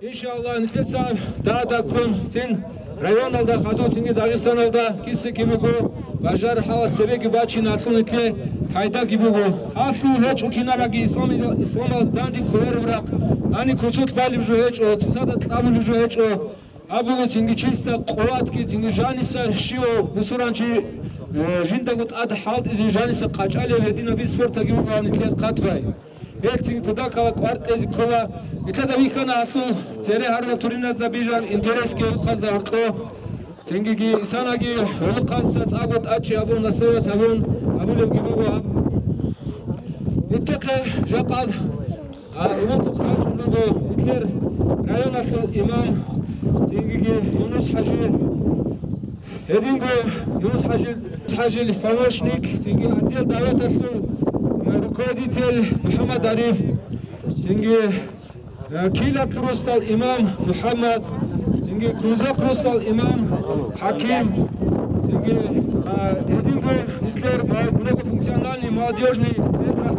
иншалла нитлеца да кун цин район алда хазу цинги Дагестан алда кисе кибуго важар халат себеги бачи натлу нитле хайда кибуго афлу хеч кинараги ислам данди кулер брак ани кучут бали жу хеч тсада табу жу хеч абуго цинги чиста қуватки цинги жаниса шио бусуранчи жиндагут ад халт изи жаниса қачали ведина би спорта кибуго нитле қатвай Ельцин куда кала квартез кола итада вихана асу цере харна турина забижан интерес ке ухаза арто ценгиги исанаги улқаса цагот ачи абу насева табун абулев гибуго иттеке жапал улут хач улуго итлер район асу имам ценгиги Юнус Хажи эдинго Юнус Хажи помощник ценги отдел дават асу руководитель Мухаммад Ариф, Килат Рустал имам Мухаммад, Кузак Рустал имам Хаким, Гитлер многофункциональный молодежный центр,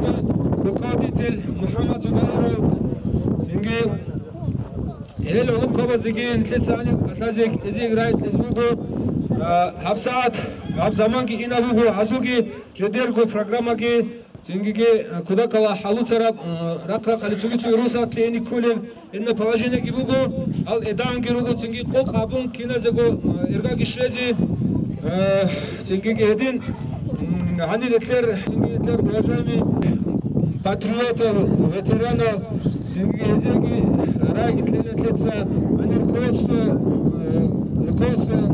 руководитель Мухаммад Убайров, Эль Улукова Зигин, Тлецаник, Атлазик, Изиграйт, Избугу, Хабсаат, Абзаманги Инабугу, Азуги, Жедергу, программаги, Ценгиге куда кала халуцара ракра калицугичу русат лени кулев инна положение гибуго ал эданги руго ценги кок абун киназего эргаги шези ценгиге един ханилетлер ценгитлер уважаемые патриоты ветеранов ценгиге зеги рагитленетлеца они руководство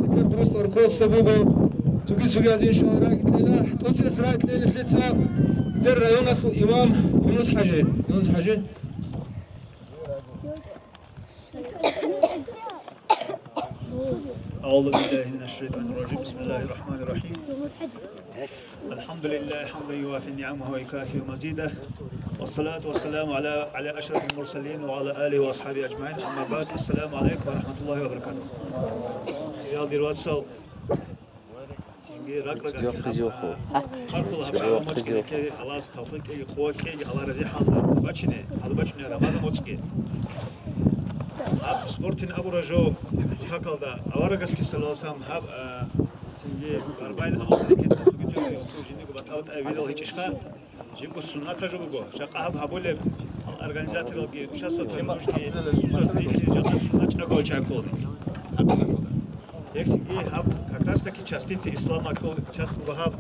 итлер просто руководство буго цуги аз иншалла рагитлена тоцес рагитленетлеца در رایون امام یونس حاجی أعوذ بالله من الشيطان الرجيم بسم الله الرحمن الرحيم الحمد لله حمدا يوافي نعمه ويكافئ مزيده والصلاة والسلام على أشرف المرسلين وعلى آله وأصحابه أجمعين أما بعد السلام عليكم ورحمة الله وبركاته يا دير واتساب спортин абуражо хакалда аварагаски саласам хаб тинге барбайн алкетта тугиту жинего батаут видел хичишха жинго сунната жуго жака хаб хаболе организаторлги участвовать можете суннат гол чакол Ексинги хаб как раз таки частицы ислама часто хаб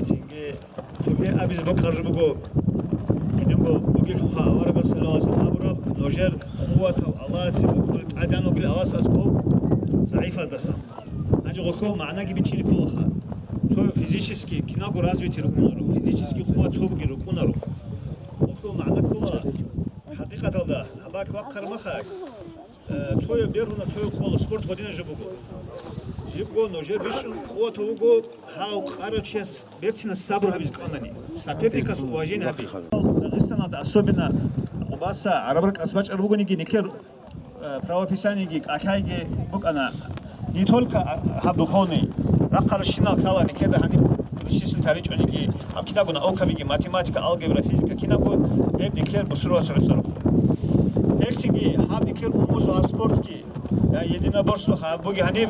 синге туге абиз бокаржуго инуго бугил ха аварага саласа абра ножер قوة الله سبحانه عدانو قل الله سأسكو ضعيفة دسا أنجي غوكو معناه كي بيتشيلي كلها تو فيزيشسكي كناغو развитие рукунару физически قوة توبكي рукунару غوكو معناه كلها حقيقة ده أباك وقر مخاك توي بيرونا توي خول سبورت غدينا جيبو نوجر بيشون قوة توبكو هاو قارچيس بيرتينا صبر هبيز كوناني соперника с уважением هبي Дагестана особенно Обаса арабрак асбач арбугониги никер правописаниги акайги букана не только хабдухони рақалшина кала никер хани чисел таричониги акинагуна окавиги математика алгебра физика кинагу еб никер бусруа сарсар ексиги хаб никер умус ва спортки я единоборство хабуги хани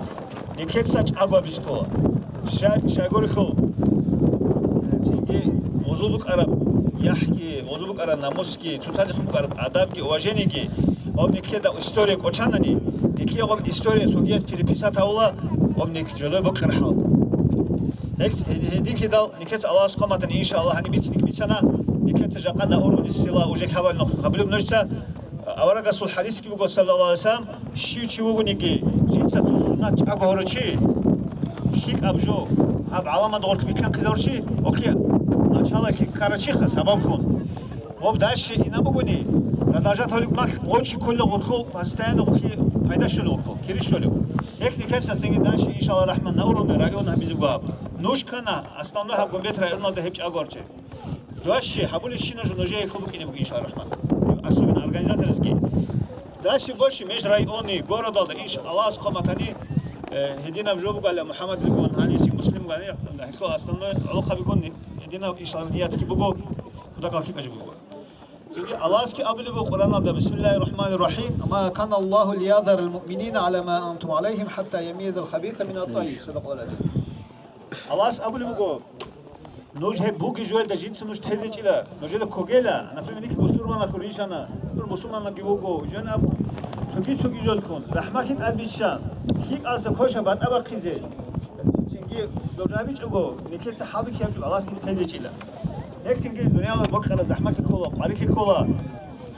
никер сач агобиско шагори хо тинги мозулук араб яхки мозулук ара намуски цутади хумук ара адабги уважениги об никеда история кочанани ники об история сугият переписать аула об ник жолой бокархал экс дики дал никет аллах коматан иншаллах ани битник битана никет жакада уруни сила уже хавал но хаблю множца аварага сул хадиски буго саллаллаху алейхи вассалам шичи бугуниги жинса ту суннат агорочи шик абжо аб алама дорк биткан кизорчи окей началаки карачиха сабаб хон об даши инабугуни продолжать толик мах очень кулло горхол постоянно ухи пайда шуло горхол кириш шуло если кажется синги даши иншаллах рахман на уровне района бизуга нушкана основной хабгомбет района да хепч агорче даши хабули шина жуноже хобукини буг иншаллах рахман особенно организаторский даши больше меж районы города да иншаллах коматани هدينا بجوبك على محمد بيكون هاني سي مسلم غني هيكو اصلا علاقه بيكون هدينا ان شاء الله نيات كي بوغو كدا كافي كاجي بوغو الله سكي أبلي بالقرآن هذا بسم الله الرحمن الرحيم ما كان الله ليذر المؤمنين على ما أنتم عليهم حتى يميز الخبيث من الطيب صدق الله العظيم الله أبلي بقول نوجه بوجي جوال دجين سنوش تهدي إلى نوجه كوجيلا أنا في منيك بستور ما نخريش أنا بستور ما نجيبوجو جن أبو تجي جوال كون رحمة أبيشان هيك أصلا كوشة بعد أبغى خيزة تيجي لو جابيش أبو نكيل صحابي كيف جو الله سكي تهدي إلى next thing is dünya bakara zahmet kola, parike kola,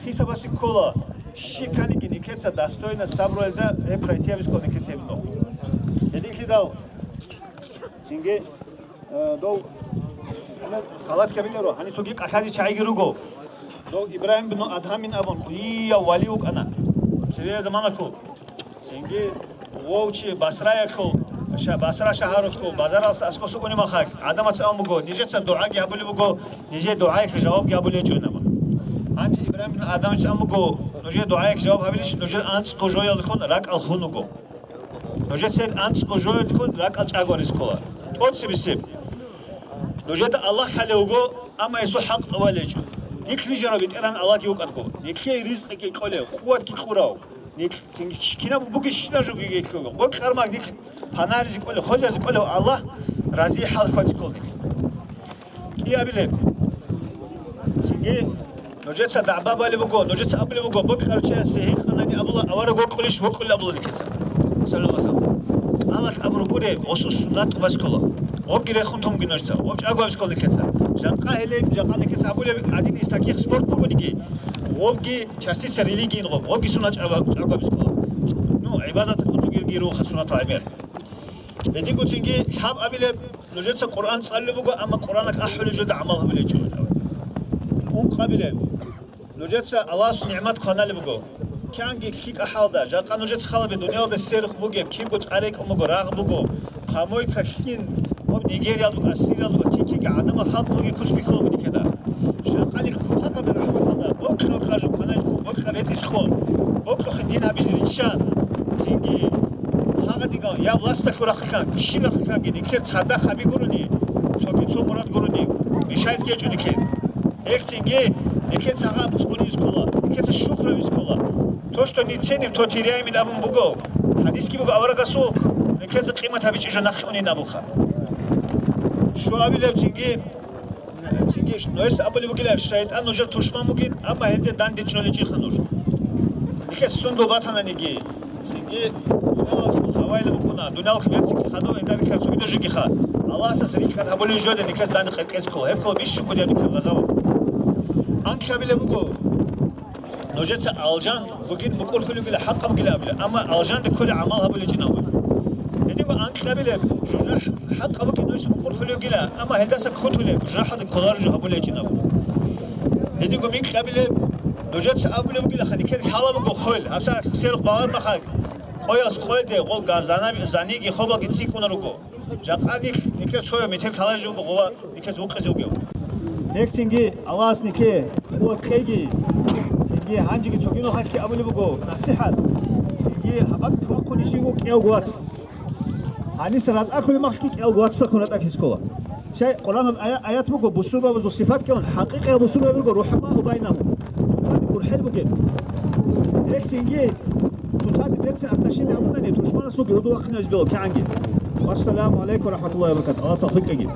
hisabasi kola, şikani ki niketsa dastoyna sabrolda hep kriteriyemiz kola niketsemiz no. Dedik ki dal. Çünkü do halat kabilo hani sogi akadi çay girugo. Do İbrahim bin Adham'in abon ya vali uk ana. Seviye zamana kol. Çünkü ووچی بصره کو بصره شهر کو بازار اسکو سو کنیم خاک آدم از آم بگو نیجه چه دعا گیابولی بگو نیجه دعای که جواب گیابولی جونم آنچه ابراهیم آدم از آم بگو نیجه دعای که جواب هبلیش نیجه آنچ کوجویل کن رک الخونو گو نیجه چه آنچ کوجویل کن رک الچاگوریس کولا توت سبیسیم نیجه دا الله خاله گو اما ایسو حق اولیجو نیکلی جنابیت ایران الله کیو کن گو نیکی رزق کی کوله قوت کی خوراو ник кина буги шина жу биге кого бо кармак ник панаризи коле ходжази коле аллах рази хал хоч колник ки абиле тиге ножеца даба бали буго ножеца абиле буго бо карча сехи ханани абула авара го колиш го коле абула никеса салам асам аллах абру куре осус суннат бас кола об гире хун том гиношца об чагобс кол никеса жанка хеле жанка никеса абуле адин истаки спорт буго ниге وابجي частица религии نقول وابجي سنة عقاب بسكولا نو عبادة كتوجي جيرو خسنة تعبير لدي قلت إنجي حاب أبيله نجلس القرآن صلي بقى أما قرآنك أحول جد عملها بليجون أم قبله نجلس الله نعمت قنال بقى كان جي كيك أحاله جا كان نجلس خلا بالدنيا وبالسيرخ بقى كيف قلت عليك أم قراغ بقى كموي كشين وب نيجيريا بقى أسيريا بقى كيك عدم خاط بقى كوس بيكون بدي كذا جا قال لك كتاك بالرحمة بكرة بخرج بخناش بكرة ريتيس خون بكرة خندينا بيجريشان تيجي هذا ديجا يا власта фурахкан кишина хкан геникер цада хаби гуруни соги цо мурад гуруни мишайт гечуни ке экцинге эке цага бцуни скола эке шукра скола то что не ценим то теряем и абун буго хадиски буго аварагасу эке қимат хабичи жанахуни набуха шо абилев цинге تيجي نويس أبلي بقول الشيطان نجر تشمع ممكن أما هدي دان دي تشولي جي خنور نيكي سندو باتنا نيجي تيجي هواي لبكونا دونال خبير تيجي خدو إداري كرتو كده جي خا الله أساس ريك كان هبولي جود نيكي دان قيس كول هب كول بيش شو كده نيكي غزاو أنك شابيله بقول نجر ألجان بقول مقول خلو كده حق بقول أبلي أما ألجان ده كل عمل هبولي جي ناوي هدي أنك شابيله جرح حق أبوك إنه يسمى قول خليه قلا أما هندسة كتله جرح هذا كلار جو أبو ليجينا هدي قوميك قبله دوجت أبو ليجينا خلي كده حالا بقول خل أبصر خسر بالار مخاك خوياس خوي ده قول غازانا زانيجي خوبا كتسي كنا رجو جاكانيك نيكل شوية مثل كلار جو بقوا نيكل زوق زوجيو هيك سينجي الله سنيكي هو تخيجي سينجي هانجي توكينو هاكي أبو ليجو نصيحة سينجي هبك توقعني شيء كيو قوات هني سرات أكل مخكيك أو واتسا كونت أكيس كولا شيء قرآن آيات بقول بسرعة وصفات كون حقيقة بسرعة بقول روح ما هو بينهم تفاد يقول حلو بقول هيك سينجي تفاد بيرسل أتشين هؤلاء نتوشمان سوق يهودو وقتنا يجدوا كعنجي والسلام عليكم ورحمة الله وبركاته الله توفيق لك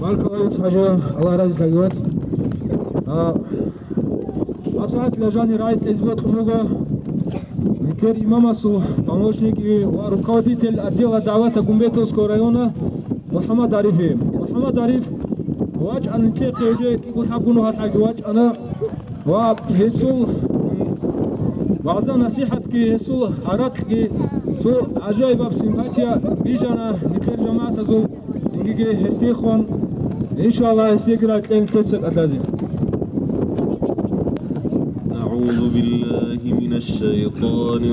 بارك الله حاجة الله رازق لجوات أبصحت لجاني رايت إزبط خموجة Никер имамасу помощник и руководитель отдела давата Гумбетовского района Мухаммад Ариф. Мухаммад Ариф واج أن تلاقي وجهك يقول حبونه هتلاقي واج أنا وهسول بعض نصيحتك هسول حراتك سو عجائب بسمباتيا بيجانا نكر جماعة زو تيجي هستيخون إن شاء الله هستيقرأ تلاقي تلسك أتلازم. أعوذ بالله من الشيطان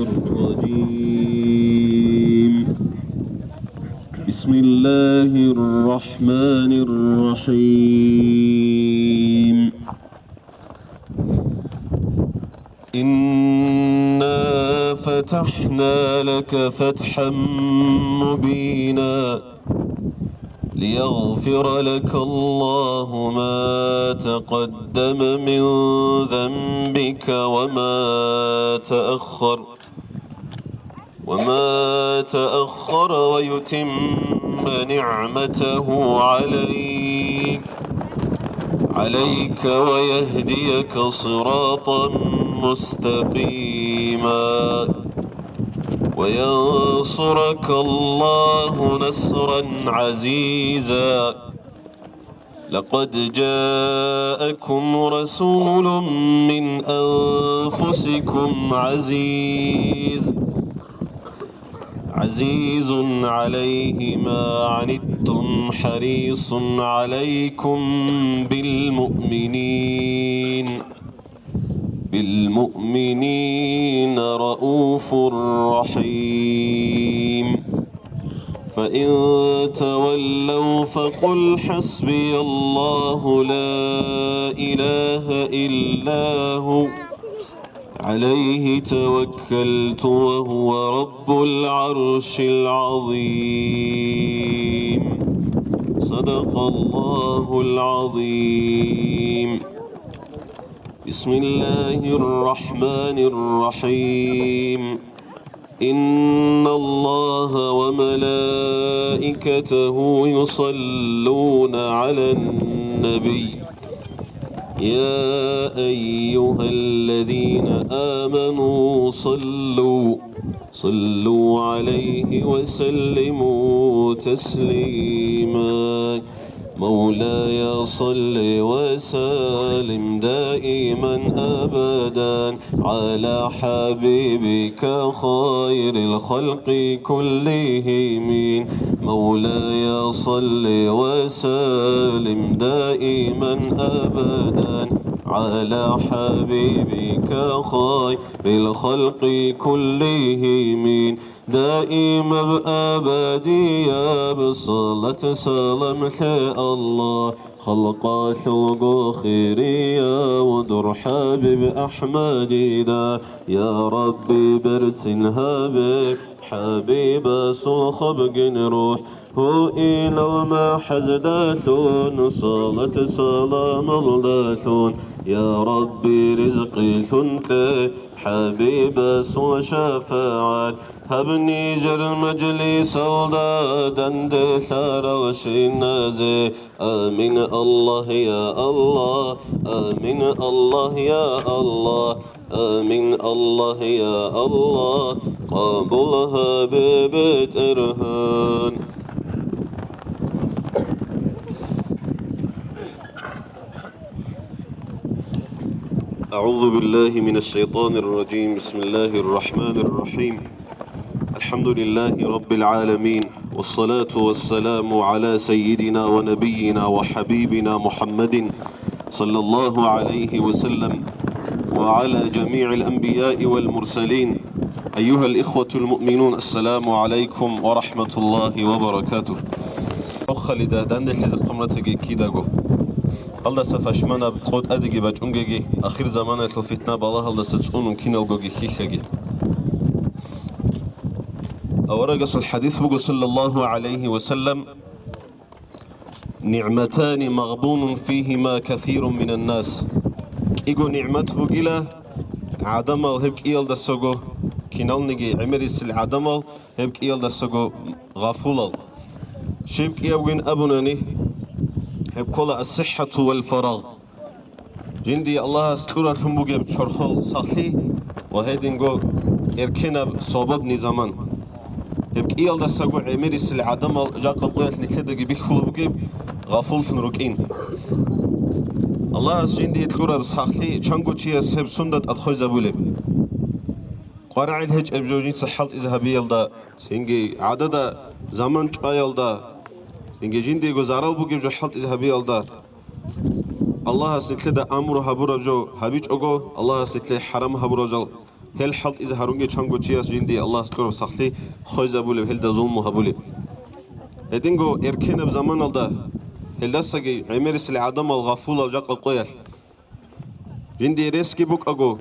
الرجيم بسم الله الرحمن الرحيم إنا فتحنا لك فتحا مبينا ليغفر لك الله ما تقدم من ذنبك وما تأخر ويتم نعمته عليك ويهديك صراطا مستقيما وينصرك الله نصرا عزيزا. لقد جاءكم رسول من أنفسكم عزيز عليه ما عنتم حريص عليكم بالمؤمنين رؤوف رحيم. فإن تولوا فقل حسبي الله لا إله إلا هو عليه توكلت وهو رب العرش العظيم. صدق الله العظيم. بسم الله الرحمن الرحيم. إن الله وملائكته يصلون على النبي يا أيها الذين آمنوا صلوا عليه وسلموا تسليما. مولاي صل وسلم دائما أبدا على حبيبك خير الخلق كلهم. مولاي صل وسلم دائما أبدا على حبيبك خير الخلق كلهم. دائما بأبدية بصلاة سلام الله خلق شوق خيرية ودر حبيب أحمد دا يا ربي برسنها بك حبيب صخب روح هو إلى المحزداتون صلاة سلام الله يا ربي رزقي ثنت حبيب سوى شفاعات هبني جر مجلس دند ثرغش النازي. آمين الله يا الله آمين الله يا الله آمين الله يا الله قبلها ببيت إرهان. أعوذ بالله من الشيطان الرجيم. بسم الله الرحمن الرحيم. الحمد لله رب العالمين والصلاة والسلام على سيدنا ونبينا وحبيبنا محمد صلى الله عليه وسلم وعلى جميع الأنبياء والمرسلين. أيها الإخوة المؤمنون السلام عليكم ورحمة الله وبركاته. أخلي داندش لزقمرتك كيداغو الله سفشمنا بقود أدقي باجونجي آخر زمان الفتنة بالله الله ستسونون كينوغوغي خيخي. أورقص الحديث بقول صلى الله عليه وسلم نعمتان مغبون فيهما كثير من الناس. إيجو نعمت بقيلة عدم هبك إيل دسوغو كينال نجي عمريس العدم هبك إيل دسوغو غفول شبك يوين أبناني هبكول الصحة والفراغ جندي الله سكورة ثمبوجي بشرخل صخلي وهيدينغو إركنا صوبب نظامان هبك إيل دسوغو عمريس العدم جاق قويت نكلدقي بيخلو بجيب غفول نروكين الله جندي يتلورا بصخلي چانگو چياس هب سندت أدخوي زبولي قرع الهج أبجوجين صحالت إذهبي يلدا سينجي عدد زمان چقا يلدا سينجي جندي گزارال بوگيب جو حالت إذهبي يلدا الله سنتلدا أمرو هبورا جو هبيج أغو الله سنتلي حرام هبورا جل هل حالت إذهارونگي چانگو چياس جندي الله سكورا بصخلي خوي زبولي هل دا ظلمو هبولي هدينگو إركينا بزمان يلدا هل دستگی عمرس العدم الغفول و جاق القویل جندي ريسكي بوك أغو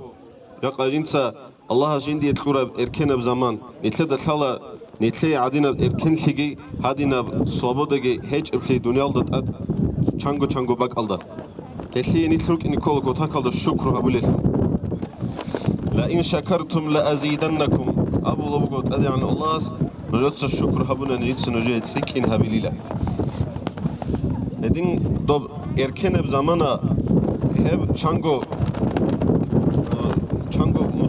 جاق جنسا الله جندي يتلورا إركينا بزمان نتلد الثالة نتلي عدينا إركنلجي هادينا صوبودجي هيج إبلي دنيا الدت چانگو باك ألدا تلي نتلوك إن كل قطعة الشكر هبوليس لئن شكرتم لأزيدنكم أبو لبقوت أدي عن الله نجت الشكر هبونا نجت نجت سكين هبليله هدين دوب إركن بزمانه هب چانگو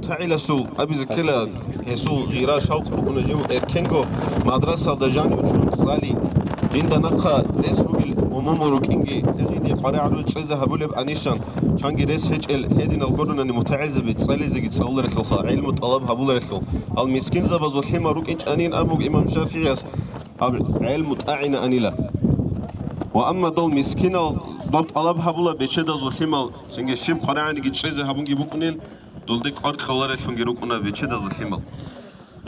متعيلة سو أبي زكلا هسو غيرا شوق بقونا جو إركنجو مدرسة دجاني وشون صالي جين دنقا ريس بقول وممروك إنجي تجيني قارئ على تشيزة هبولب أنيشان شانجي ريس هجل هدين القرن أني متعزة بتصالي زي تصور رسول علم طلب هبول رسول المسكين زبز وحيما روك إنش أنين أبوك إمام شافعي علم متأعين أنيلا وأما دول مسكينة ضبط طلب هبولا بيشدة زوحيما سنجي شيم قارئ عني تشيزة هبونجي بقنيل دول ديك أرض خوارج فنجروكنا بيشدة زوحيما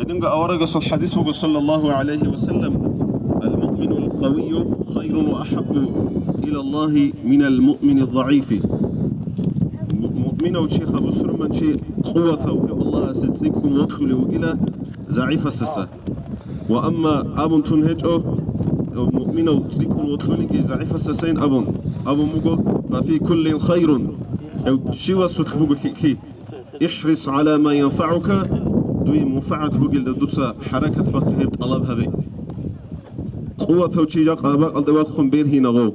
إذن أورج الحديث بقول صلى الله عليه وسلم المؤمن القوي خير وأحب إلى الله من المؤمن الضعيف مؤمن وشيخ أبو سرمان شيء قوة الله ستسيكم وقل وقلا ضعيف السسة وأما أبن تنهجه مؤمن وتسيكم وقل ضعيف السسين أبو مقول ففي كل خير شوى ستخبق فيه احرص على ما ينفعك دوي منفعة بقول دوسا حركة فقهب طلبها بي قوة توشيجا قابا الدواء خنبير هنا غو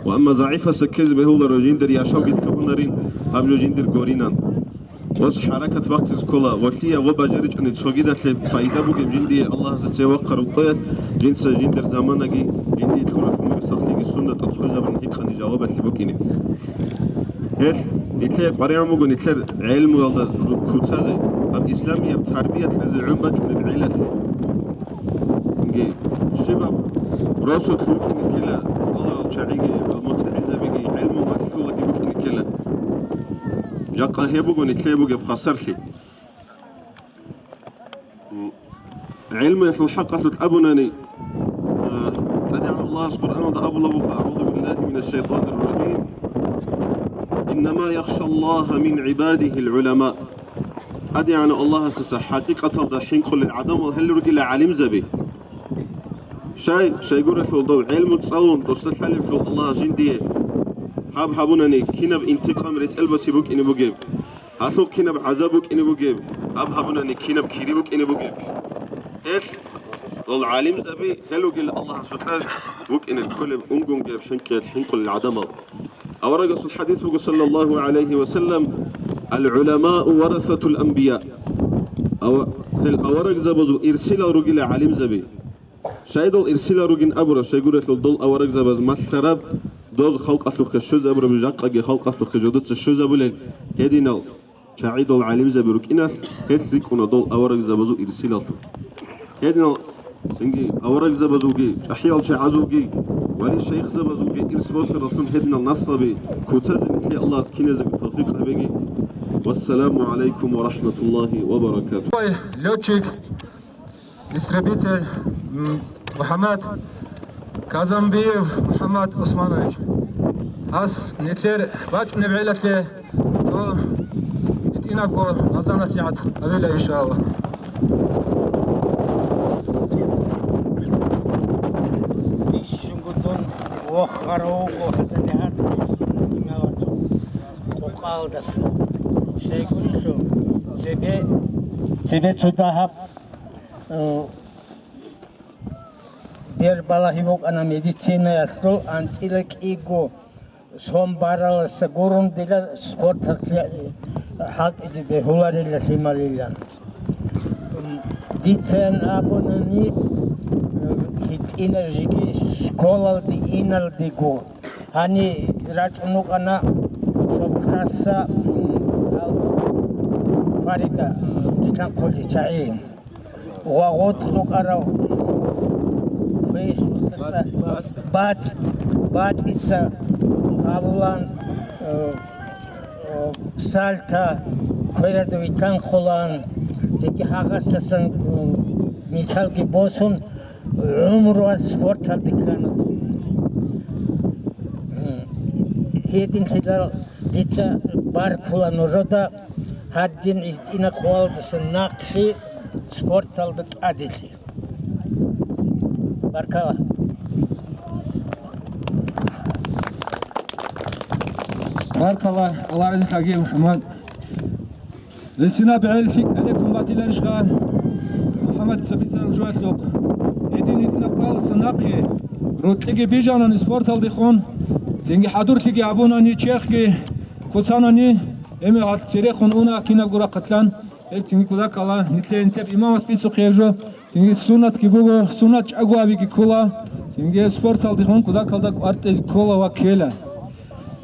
وأما ضعيفة سكز به هو رجيندر ياشاو قد ثهنرين أبجو جيندر غورينان وس حركة وقت كلها وثيا وبجرج أن تسوقيدا فايدة بقول جندي الله ستوقر وقيت جنس جيندر زمانك جندي تخرج في مستخلق السنة تدخل من هيك نجاوب اللي هل نتلي قرية مقول نتلي علم والله كوتازي أب إسلامية بتربية لازم عمبج من بعيلة الشباب راسه ممكن كلا صدر الشعيقي والمتعزة بيجي علمه مشهور لك ممكن كلا جاقا هيبوغ ونتليبوغ بخسر لي علم يصل الحق أصل أبناني أدعى الله القرآن أبو لبوك أعوذ بالله من الشيطان الرجيم إنما يخشى الله من عباده العلماء أدعى الله سسا حقيقة الضحين كل العدم وهل رجل علم زبي شيء يقول في الضوء علم تصالون تستحلف في الله جندية هابونني كنب انتقام ريت البس بوك إني بوجيب هاسوك كنب عذابك إني بوجيب هابونني كنب كريبك إني بوجيب إيش ضل عالم زبي هلو قل الله سبحانه بوك إن الكل أنقم جيب حنق العدم أورج الحديث بقول صلى الله عليه وسلم العلماء ورثة الأنبياء أو الأورج زبزو إرسل رجل عالم زبي شايد الإرسال روجين أبورا شايقول يخل دول أورق زبز مثرب دوز خلق أفلق الشوز أبورا بجاق خلق أفلق جودة الشوز أبولين هدينا شايد العالم زبروك إناث هثريك ونا دول أورق زبزو إرسال أفلق هدينا سنجي أورق زبزوجي أحيال شيء عزوجي ولي الشيخ زبزوجي إرسال رسول هدينا النصبي كوتاز مثل الله سكينة زب توفيق هبيجي والسلام عليكم ورحمة الله وبركاته. لوتشيك ديستريبيوتر محمد كازامبيев محمد عثمанович аз нетер бач небелатле то итинабго азана сиат авела иншаллах бишунгутон охарого хатанят синмават қоқалдас шейгуришо себе чудахап Бер балахивок ана медицина ясто антилек иго сомбарал сагурун дига спорт хак иди бехуларilla хималilla дицен абонани хит энержики школа ди инал диго ани рачунук ана сопраса фарида дикан коли чаи вагот лукара Bat ise avulan salta koylarda vitan kolan çünkü hagastasın misal ki bosun umru sport aldıklarını hedin hidal diça bar kulan orada haddin ina koaldısın nakfi sport aldık adeti Баркала. Баркала, Алла разы таги Мухаммад. Лесина би'алфик алейкум батиларишка. Мухаммад сабицар ужуатлук. Един апал санақи. Ротлиги бижанан спорт алдихон. Зинги хадурлиги абунани чехги куцанани эми гал церехон уна кинагура qatlан. Зинги кудакала нитлен теп имам спицу қиягжо. Зинги сунат гибуго сунат агуаби гикула. Зинги спорт алдихон кудакалда артез кола ва кела.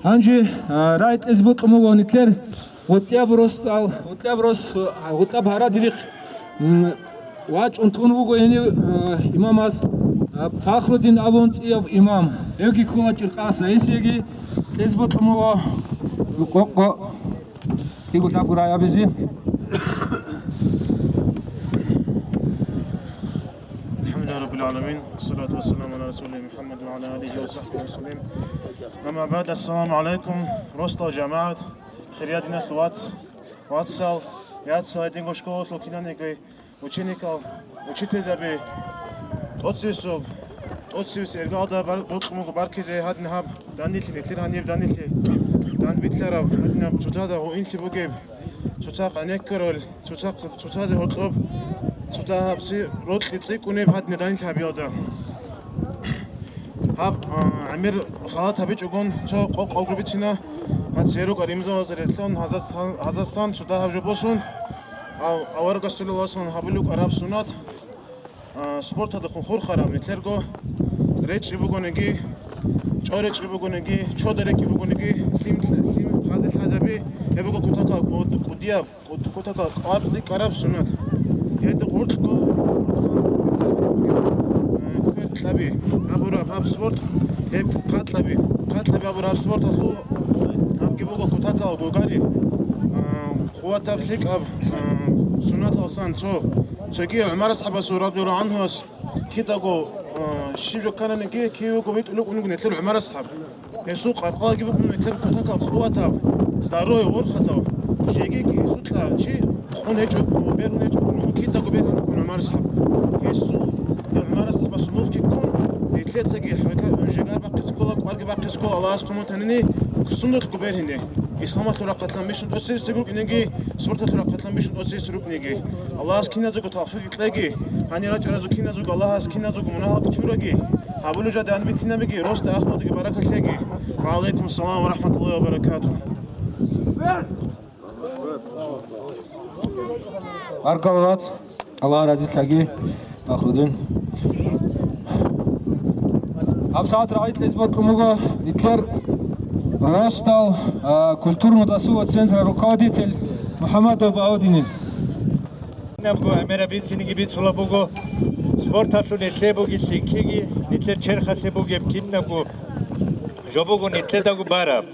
Анжи райт избут муго нитлер утляброс утляб хара дирих вач унтунуго ени имамас Фахруддин Абунциев имам эги кула чирқаса эсеги избут муго қоққо кигу лабура ябизи رب العالمين والصلاة والسلام على رسول محمد وعلى آله وصحبه وسلم أما بعد السلام عليكم رسل جماعة خريادنا واتسال ياتسال دينغو школу лукинанеги учеников учителяби отсис эргалда бутмуг баркизе хадн хаб данилти нетлерханев данилти дан битлерав хадна чутада инти бугеб чуцақ анеккерол чуцазе хотлоб чутаапси ротли цикунев хадна данилти хабиода хаб амир халат хабич угон чо қоқогрубичина хад серук аримза вазиретлон хазастан чута хабжобосун аваргастулласон хабилук араб сунат спорта да хор харам нетлерго реч рибугонеги чореч рибугонеги чодереки рибугонеги лим хазил хазаби ебуго кутака кудия кутака арци араб сунат ед хуртко кыртлаби абура хаб спорт еб катлаби абура спорт ху хаб гибуго кутака гогари قواتك أب سنة أصلا تجي عمر أصحاب رضي الله عنه كده جو شيء كان نجي كيو جو هيت لو نقول نتلو عمر أصحاب يسوق أرقام يجيبوا من نتلو كتاك قواتها استعروه ورخته شيء كي يسوق لا شيء خون هيج بيرون هيج كده جو بيرون نكون عمر أصحاب يسوق عمر أصحاب سلوك يكون يتلات سجي حركة جعل باقي سكولا قارج باقي سكولا الله أسكمه تنيني كسندر كبير هني إسلام تراقتنا مشون أسير سبوك نيجي سبورت تراقتنا مشون أسير سبوك نيجي الله أسكينا زوج توفيق تلاقي هني راجع زوجينا زوج الله أسكينا زوج مناها كشورجي هقوله جد أنا بيتنا بيجي روست أخذ بركة تلاقي وعليكم السلام ورحمة الله وبركاته أركضات الله رزق تلاقي أخذين أبسط رأيت لزبط مغا نتلر Ростал культурно-досугового центра руководитель Мухаммад Баудинин. Мера бицинги бицулабуго спортатлу нетлебуги сикиги нетлер черхасебуги киннагу жобугу нетледагу бара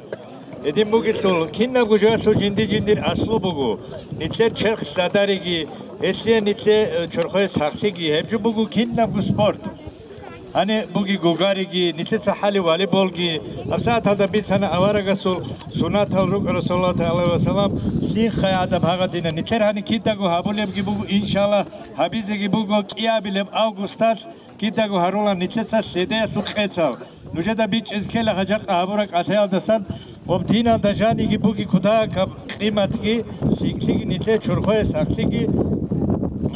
эдин бугитлу киннагу жоасу жиндир аслубугу нетлер черх стадариги эсле нетле чорхой сахсиги хебжубугу киннагу спорт ане буги гогариги нитлеца хали волейболги абсаат хада бицана аварагасул сунат рук расулаллах алейхи ва салам лин хаяда бхагадина нитлер хани китагу хабулем ги бугу иншалла хабизеги бугу киабилем августас китагу харула нитлеца седе сукхецал нужеда бич изкела хажак хабурак асял дасан обдина дажани ги буги куда климатги сиксиги нитле чурхой сахсиги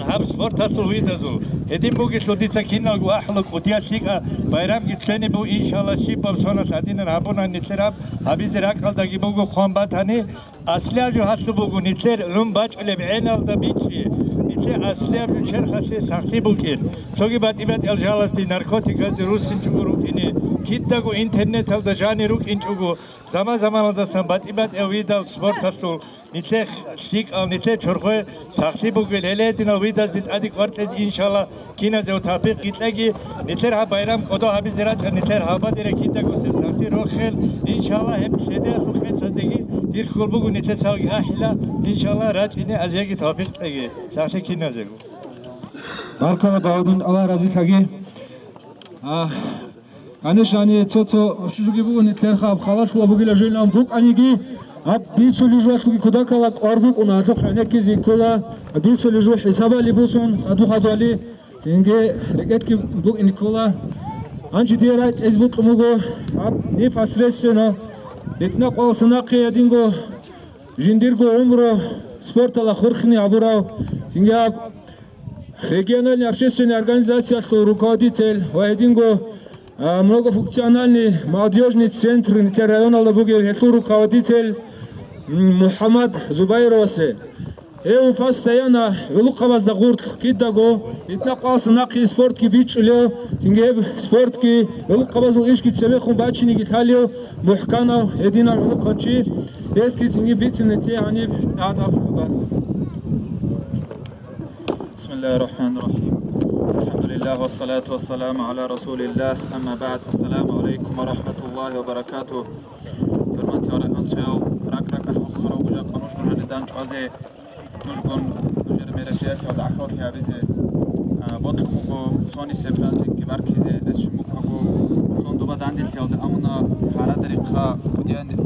هب سپورت هستو ویدازو هدیم بوگی شدیچه کینال گو احلق قطیا سیگا بایرام گیتلنی بو انشالله شیب بابسونا سادین رابونا نیتلراب هبیز راکال داگی بوگو خوانبات هنی اصلی جو هستو بوگو نیتلر روم باچ علم عینال دا بیچی نیتلر اصلی جو چرخسی سختی بوکین چوگی باتی بات الجالس دی نارکوتیکاز دی روسین چوگو روکینی کیتا گو اینترنت هل دا جانی روک این چوگو زمان دستان باتی بات اویدال سپورت هستو نیتلر سیگ آل نیتلر چرخوی سختی بوگل هلیدین اویداز دید ادی کارتج انشالله کینا جو تابق گیتلگی نیتلر ها بایرام کدو ها بیزراج نیتلر ها با دیره کیتا گو سر سختی رو خیل انشالله هم سیده سخت زندگی دیر خول بگو نیتلر سالگی احلا انشالله راج اینه از یکی تابق لگی سختی کینا زگو Barkava Baudin Allah razı olsun. Kanişani çoğu şu gibi nitler khab khalatla bugün jelam buk anigi ab bir sürü jotlu kuda kalak orbuk ona çok hanek zikola bir sürü jo hesaba libusun hadu ali Инге рекетки бук Никола анчи дерайт эсбут муго ап не посредственно бетна қолсына қиядинго жиндирго умро спортала хурхни абурав синге региональный общественный организация руководитель Вайдинго многофункциональный молодежный центр интеррайонного руководитель Мухаммад Зубайровсе. Eu постоянно велукаваз да гурт кидаго итнақас нақи спорт ки бичулё тингеб спорт ки велукаваз ишки цеве хун бачини ки талио мухкана едина велукачи эски тинги бицне те анив ада بسم الله الرحمن الرحيم الحمد لله والصلاة والسلام على رسول الله أما بعد السلام عليكم ورحمة الله وبركاته فرماتي على أنتيو راك أخبروا بجا قنوش من هندان جوازي نجون نجر مرفيات يا دعوات يا بيزي بطلقو صوني سبرازي كبار كيزي لسشموكو صون دوبا داندي خيال أمنا حالة دريقها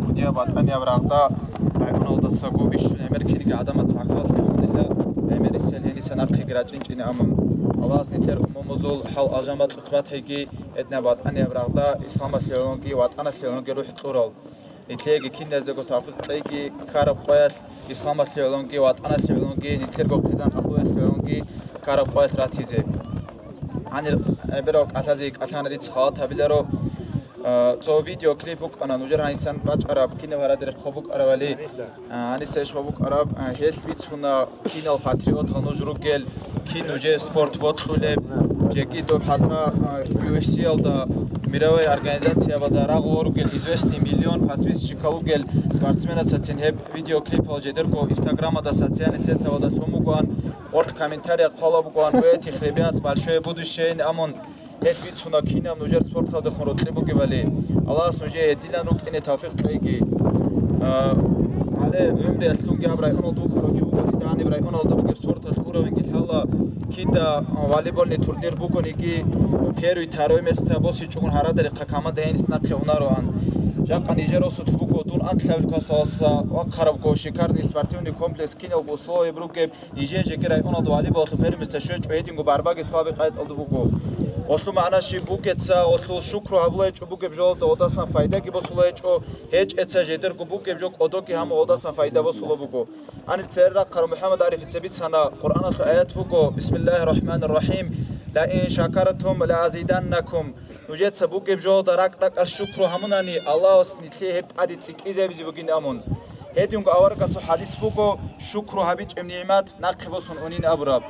وديا باتانيا براغدا رايقون أودساقو بيشون أمريكيني قادمة تعقاف الحمد لله أمري السلهيني سنقي قراجين جيني أمم الله سنتر أموموزول حال أجامات بقبات هيجي إدنا باتانيا براغدا إسلام الثيولونجي واتانا الثيولونجي روح تقرال نتلاقي كنا زوجو تعرف تلاقي كارب قياس إسلام الثيولونجي واتانا الثيولونجي نتلاقي قيزان أخوي الثيولونجي كارب قياس راتيزي عن بروك أساسيك عشان دي تخاط هبلرو تو فيديو كليبوك أنا نجر هايسان راج عرب كنا ورادر خبوك عربالي أنا سيش خبوك عرب هيل بيت هنا كنا الباتريوت هنجرو قل كي نجى سبورت بطلب جاكي دو حتى UFC алда мировая организация водорагу قل известный миллион подписчиков قل спортсмена сатин хеб видеоклип алжедерко инстаграма да социальные сети вода сумуган орт комментарий қалабуган эти ребят большое будущее амон هيك بيتشونا كينا نجار سبورت هذا خون رتبو كبالي الله سنجي ديلا نوك إني توفيق تلاقي على عمري أسلون جاب راي أنا دوك رجوع داني براي أنا دوك سبورت الكورة وإنجيل الله كيدا واليبول نتورنير بوكو نيجي بيرو يتاروي مستا بوسي تشون هرا دريقة كمان دهين سناقي وناروان جاقا نيجيرو سوتبوكو دون أنتلاول كاساسا وقربكو شكارني سبارتيوني كومبلكس كينال بوسو يبروكيب نيجي جيكراي أنا دو واليبول تبيرو مستشويج وهيدينغو بارباقي سلابي قايد ألدوكو Ослу маънаши букетса ослу шукру ҳаблаечо букеб жол да одасан файда ки босулаечо ҳеҷ этса жедер ку букеб жок одо ки ҳама одасан файда босула буко ани церра қара муҳаммад ариф цебитсана қуръана аят буко бисмиллаҳи роҳмани роҳим ла ин шакартум ла азиданнакум нуҷетса букеб жол да рак ар шукру ҳамунани аллаҳ нитле ҳеб ади цикизе бизи бугин амун ҳедиунг аваркасу ҳадис буко шукру ҳабич эм ниъмат нақи босун унин абраб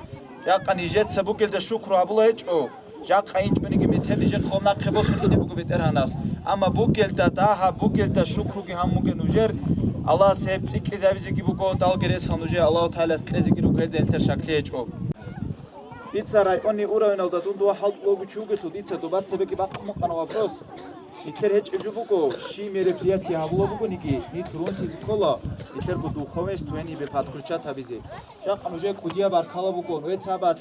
яқа нижетса букел да шукру ҳаблаечо جاك خاين جوني متهدي جاك خمنا خبوس إني بقول بترهناس أما بوكلتا تاها بوكلتا شكرو كي هم ممكن نجر الله سيب تيك إذا بيزي كي بقول دال جريس هم نجر الله تعالى استلزي كي روكيد إنتر شكليه جو ديتسا رايفوني أورا ينال دادون دوا حال لوجو شوكتو ديتسا دوبات سبكي باق مقنا وابروس نتر هج إجو بقول شي مرفياتي هبلا بقول نيجي نترون تيز كلا نتر بدو خويس تويني بفاتكرشات هبيزي جاك نجر كوديا باركلا بقول ويتسابات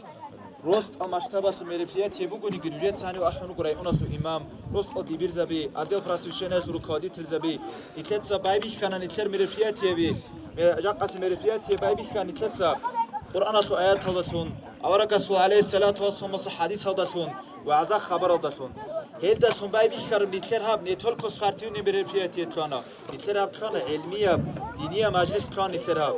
рост масштабасу мероприятия бугуни гиружет сани ахану гурайонасу имам рост одибир заби адел просвещенец руководитель заби итлеца байбих канан итлер мероприятия жакас мероприятия байбих кан итлеца قرآنسو آيات هذاسون أوركسو عليه الصلاة والسلام حديث هذاسون وعزا خبر هذاسون هيداسون باي بيخرم نتلر هاب نتول كوسفارتيو نبرفياتي تلانا نتلر هاب تلانا علمية دينية مجلس تلانا نتلر هاب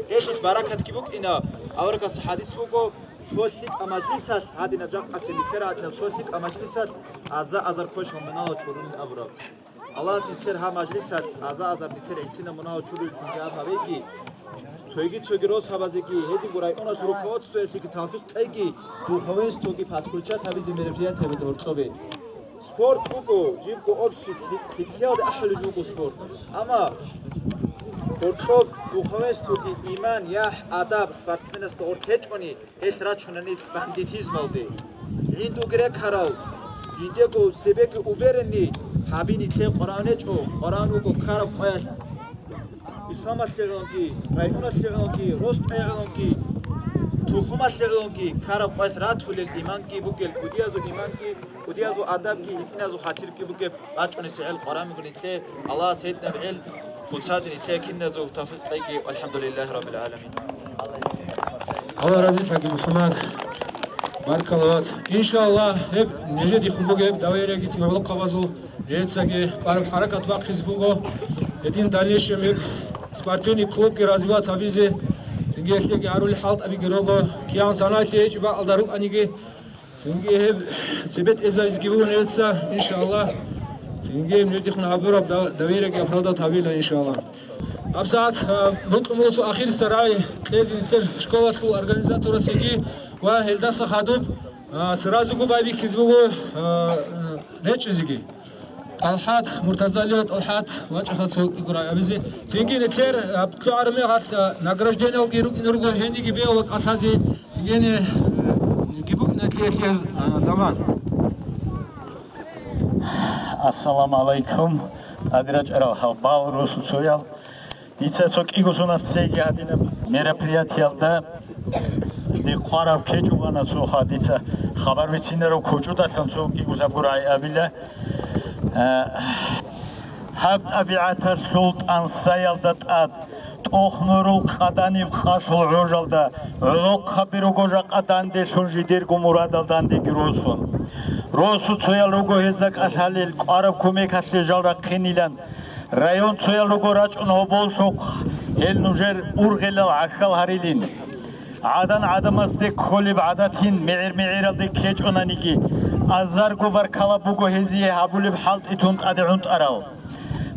هيدوت بركات كيبوك إنا أوركسو حديث بوكو توليك أمجلسات هذه نبجاق أسين نتلر هاد نبتوليك أمجلسات عزا أزر كوش هم مناو تشورون أبرا الله نتلر ها مجلسات عزا أزر نتلر عيسينا مناو تشورون تنجاب هبيجي تويجي روز هبازيكي هدي غراي اوناس روكوت ستويسيكي توفيق تايكي دوخويس توكي فاتكولچا تابيزي مرفيات تابي دورتوبي سبورت بوكو جيبكو اوبشي فيكياد احلى جوكو سبورت اما دورتوب دوخويس توكي ايمان ياح اداب سبورتسمنس دورتچوني هيتراچوناني بانديتيزم алды инду грек харал видео себеки уберени хабини тле qoranechо qoranugo караб qoyas İslam aslığınki, rayun aslığınki, rost aslığınki, tuhum aslığınki, karab bayt rat hulel imanki bukel, kudiyazu imanki, kudiyazu adabki, ikinazu hatirki bukel, açoni se'el qarami kunitle, Allah seyyidna bi'il, kutsazin itle kinnazu tafik tayki, alhamdulillahi rabbil alamin. Allah razı olsun Muhammed. Баркалловат. Иншаллах, хеб нежеди хубугеб давайреги тивол қавазу рецаги қараб харакат вақт хизбуго. Един дальнейшем спортивный клуб ки развивать авизе. Синге эшлеги арули халт аби герого киян санайти чиба алдарук аниги. Синге хеб себет эзайз гибугон реца иншаллах. Синге мнетихна абураб давайреги афрада тавила иншаллах. Абсаат мулцу ахир сарай тлезин тер школа тлу организатора сиги ва хелдаса хадуб сразу губайби кизбугу речизиги Талхат Муртазалиот Талхат вачахат играй абизи синги нетлер тлу арме гал награждение гирук инурго хенди гибе ва катази сингене гибук нетлер заман Ассаламу алейкум адрач халбал русуцоял Дицацок игусунат сеги адина мероприятиялда ди қарав кечугана цуха дица хабар вицинеро кучудалан цук игусабгурай абила хабд абиата султан саялдат ад тохнурул қадани қашул жожалда улуқ хабиру гожа қаданде сунжидер гумурадалдан де гиросун росу цоялуго хездак ашалил қарав кумек асли жалра қинилан Район цоялуго рачун обол шоқ ел нужер ургелал ахал харилин Адан адамасте колиб адатин меир-меиралде кеч онаниги Азар гувар калабуго хезие хабулиб халт итунт адеунт арал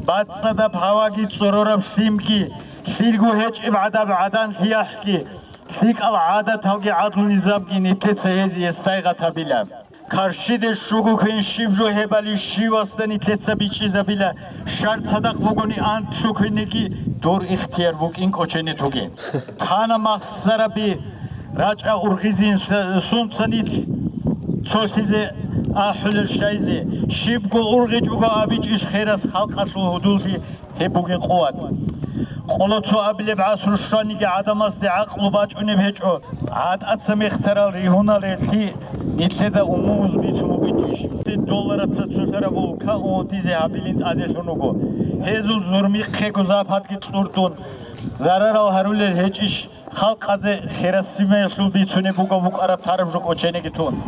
Батсадаб хаваги цорораб симки Сиргу хеч ибадаб адан хияхки Фик ал адат халги адлу низамки нитеца хезие сайга табила Каршиде шугу кен шивжо хебали шивастани тетса бичи забила шарт садақ вогони ант шукенеги дур ихтияр вук ин кочени туги Тана махсараби рача ургизин сумцанит цохизе ахулер шайзе шибгу ургичуга абич иш херас халқаслу худулхи хебуги қуат Қолоцу абилеб асрушаниги адамасти ақлу бачунеб хечо ад атсам ихтарал рихунал элхи Нитледа умуз бицумугитиш $1 цацухарабу ка одизе абилинт адешунуго хезул зурми қеку западги тлуртун зарарал харулер хечиш халқазе херасиме шул бицунебуго вук араб тарифжук оченегитун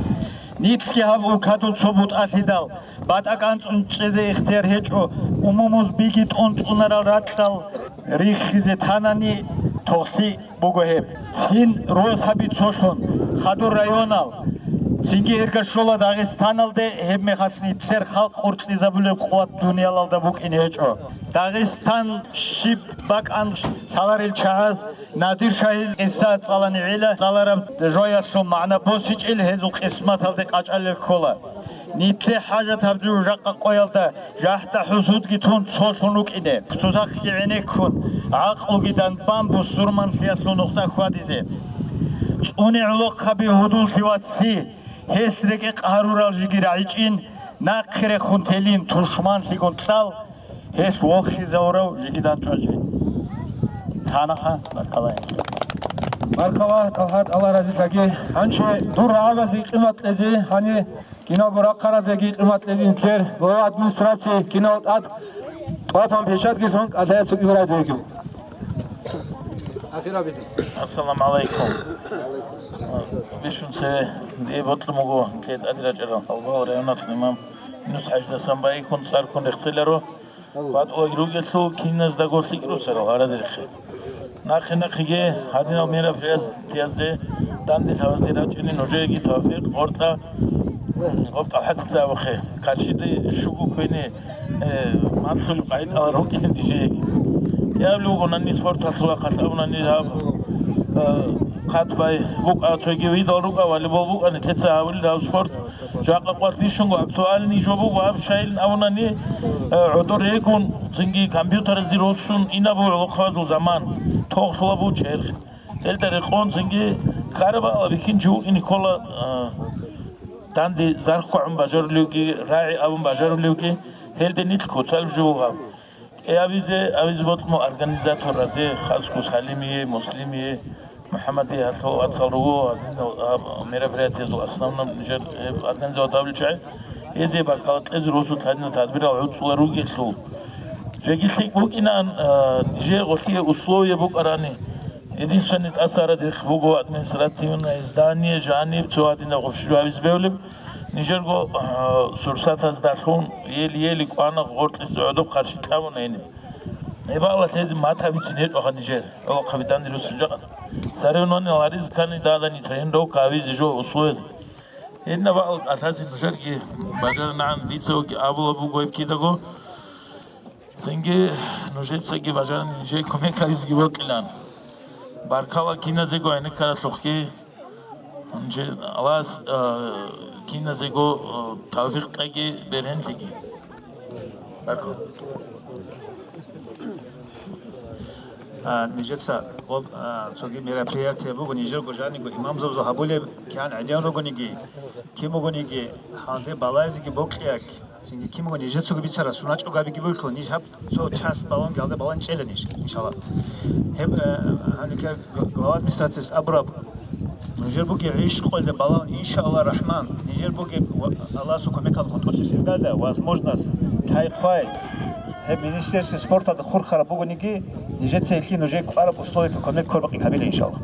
Нитки хав укадул собут алидал батаканц унчезе ихтияр хечо умумуз бигит унцунарал раттал рихизе танани тохти бугохеб цин росаби цошон хадур районал Синги эргашола Дагестаналде хебме хасни тер халк хуртли забулеб қуат дуниялалда бук инечо Дагестан шиб бак ан саларил чагаз Надир шахил қисса цалани вила Цалараб жоясу маъна босич ил хезул қисматалде қачалел кола Нитле хажат хабжу жаққа қоялда Жахта хусуд гитун цошунук иде Сузақ кивене кун Ақлу гидан бамбу сурман хиясу нуқта хвадизе Цуни улуқ хаби худул хиватси Хесреге қарурал жигир айчин нақире хунтелин туршман лигунтлал хес вохи заурау жигидан чожин танаха баркала Баркала талхат алла разы жаги анче дур авази қиматлези ани киногора қаразеги қиматлези интлер глава администрации кино ад туатан пешат гисонг алая цуги гора дегю Ассаламу алейкум Бишунсе еботлмуго клет адирачера алба районат имам минус 8 бай кун сар кун ихселеро бад ойругелу киназ да госликрусеро арадерхе нахинахиге хадина мера фиазде данди тавдирачени ножеги тавдир орта орта хатса вахе качиде шугу кweni мансул байт аларокин дишеги яблуго нани спортал хатабна ни Қатбай бук атоги видал рука волейбол бук ани теца авли да спорт жаqa qwartishungo актуальный жобу ваб шайл авнани удор екун цинги компьютер здиросун инабу лохазу заман тохлабу чер элдер қон цинги карба бикин жу иникола данди зархум бажарлуги раи авун бажарлуги хелденит коцал жуга авиз ботмо организатор разе хаску салимие муслимие محمد هاتو أتصلوا мероприятие основном нижер организовал чай эзе баркалат эз росу тадина тадбир алцулару геслу жегислик букина нижер гошки условия букарани Единственный асаради хвуго административное здание жаниб цуадина гofshruavis бевлиб Нижерго сурсатас дахун ели квана гортlis одоб қарши тамонени Ебала тези матавици нет оха Нижер о капитан русжагат Саревнони лариз кани дадани трендо кавиз жо условия Една бал асаси Нижерги бажарнан лицоги абулабу гоипкидаго Сенге Нижерцаги бажаран Нижер комекавиз гивоклан Баркала киназего айны караслухки Аллас киназего тавфиқтаги беренлиги Барко Нижерца об соги мероприятие буго Нижер гожаниго имамзов захабуле кян адянрогониги кимогониги халде балайзиги боклияк Синги кимого Нижерцу бицара суначо габиги булхо Нижаб со час балон галде балон челениш иншаллах Хеб هناك глава администрации Абраб Нижер буги риш қолде балон иншаллах рахман Нижер буги Аллах сукомекал контроси сиргада возможность тайхай Хеб министерство спорта да хурхара бугониги Нижерце ихи ножек араб условия комек корбақи хабиле иншаллах